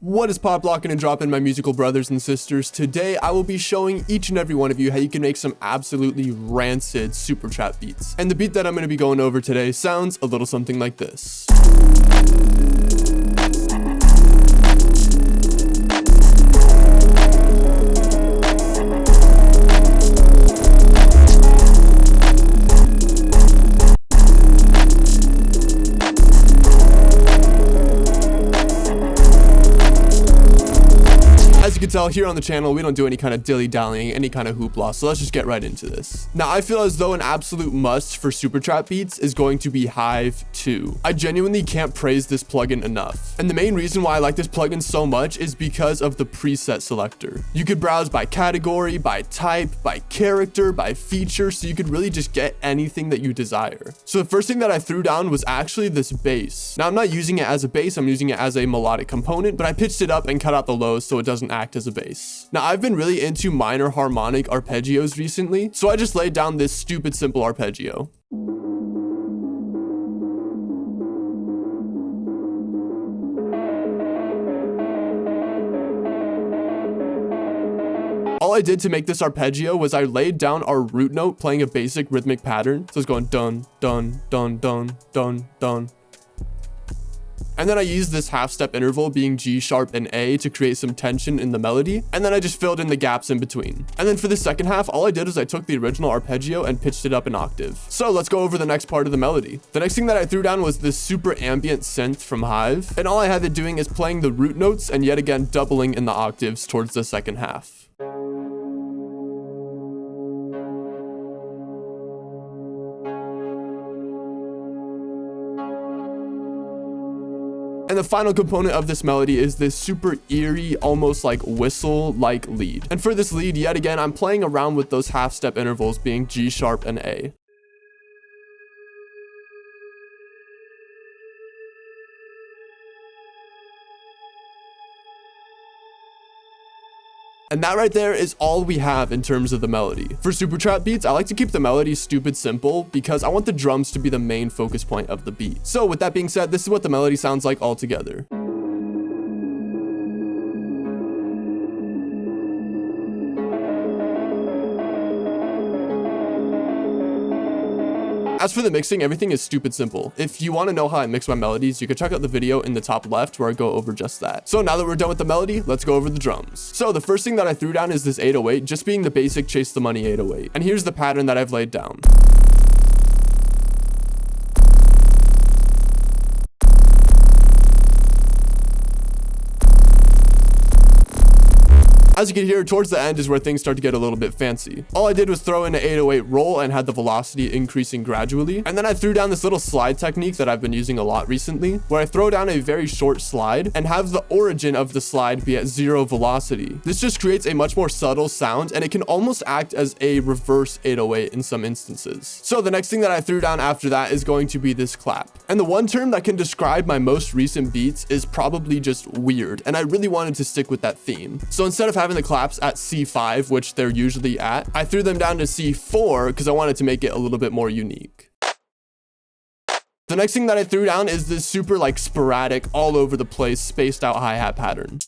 What is pop, locking, and dropping, my musical brothers and sisters? Today, I will be showing each and every one of you how you can make some absolutely rancid Supertrap beats. And the beat that I'm going to be going over today sounds a little something like this. As you can tell, here on the channel, we don't do any kind of dilly-dallying, any kind of hoopla, so let's just get right into this. Now, I feel as though an absolute must for Supertrap beats is going to be Hive 2. I genuinely can't praise this plugin enough. And the main reason why I like this plugin so much is because of the preset selector. You could browse by category, by type, by character, by feature, so you could really just get anything that you desire. So the first thing that I threw down was actually this bass. Now, I'm not using it as a bass, I'm using it as a melodic component, but I pitched it up and cut out the lows so it doesn't act as a bass. Now, I've been really into minor harmonic arpeggios recently, so I just laid down this stupid simple arpeggio. All I did to make this arpeggio was I laid down our root note playing a basic rhythmic pattern. So it's going dun, dun, dun, dun, dun, dun. And then I used this half step interval being G sharp and A to create some tension in the melody. And then I just filled in the gaps in between. And then for the second half, all I did was I took the original arpeggio and pitched it up an octave. So let's go over the next part of the melody. The next thing that I threw down was this super ambient synth from Hive. And all I had it doing is playing the root notes and yet again doubling in the octaves towards the second half. And the final component of this melody is this super eerie, almost like whistle-like lead. And for this lead, yet again, I'm playing around with those half-step intervals being G sharp and A. And that right there is all we have in terms of the melody. For Supertrap beats, I like to keep the melody stupid simple because I want the drums to be the main focus point of the beat. So with that being said, this is what the melody sounds like all together. As for the mixing, everything is stupid simple. If you want to know how I mix my melodies, you can check out the video in the top left where I go over just that. So now that we're done with the melody, let's go over the drums. So the first thing that I threw down is this 808, just being the basic Chase the Money 808. And here's the pattern that I've laid down. As you can hear, towards the end is where things start to get a little bit fancy. All I did was throw in an 808 roll and had the velocity increasing gradually. And then I threw down this little slide technique that I've been using a lot recently, where I throw down a very short slide and have the origin of the slide be at 0 velocity. This just creates a much more subtle sound, and it can almost act as a reverse 808 in some instances. So the next thing that I threw down after that is going to be this clap. And the one term that can describe my most recent beats is probably just weird, and I really wanted to stick with that theme. So instead of having the claps at C5, which they're usually at, I threw them down to C4 because I wanted to make it a little bit more unique. The next thing that I threw down is this super like sporadic, all over the place, spaced out hi-hat pattern.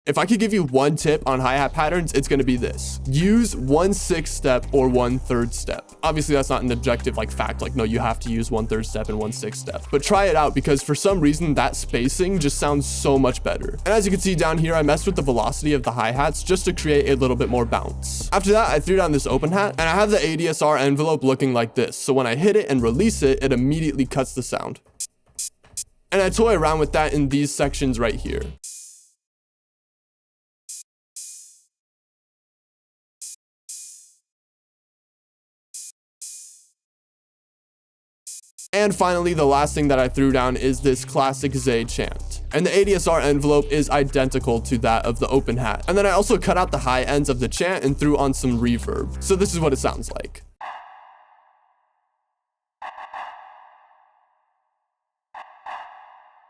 If I could give you one tip on hi-hat patterns, it's going to be this. Use 1/6 step or 1/3 step. Obviously, that's not an objective like fact, like no, you have to use 1/3 step and 1/6 step. But try it out because for some reason, that spacing just sounds so much better. And as you can see down here, I messed with the velocity of the hi-hats just to create a little bit more bounce. After that, I threw down this open hat, and I have the ADSR envelope looking like this. So when I hit it and release it, it immediately cuts the sound. And I toy around with that in these sections right here. And finally, the last thing that I threw down is this classic Zay chant. And the ADSR envelope is identical to that of the open hat. And then I also cut out the high ends of the chant and threw on some reverb. So this is what it sounds like.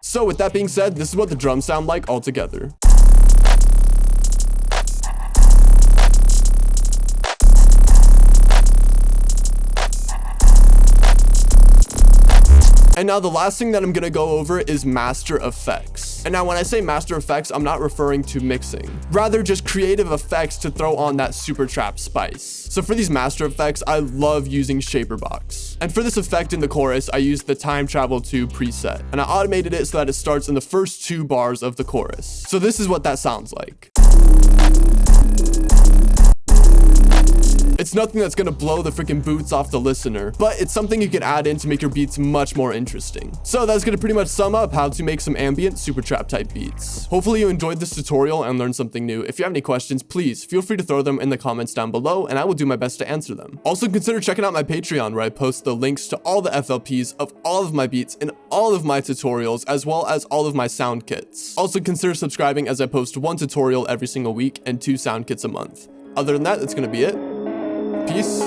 So with that being said, this is what the drums sound like all together. And now the last thing that I'm gonna go over is master effects. And now when I say master effects, I'm not referring to mixing, rather just creative effects to throw on that Supertrap spice. So for these master effects, I love using Shaperbox. And for this effect in the chorus, I used the time travel to preset, and I automated it so that it starts in the first 2 bars of the chorus. So this is what that sounds like. It's nothing that's gonna blow the freaking boots off the listener, but it's something you can add in to make your beats much more interesting. So that's gonna pretty much sum up how to make some ambient Supertrap type beats. Hopefully you enjoyed this tutorial and learned something new. If you have any questions, please feel free to throw them in the comments down below and I will do my best to answer them. Also consider checking out my Patreon where I post the links to all the FLPs of all of my beats and all of my tutorials as well as all of my sound kits. Also consider subscribing as I post 1 tutorial every single week and 2 sound kits a month. Other than that, that's gonna be it. Peace.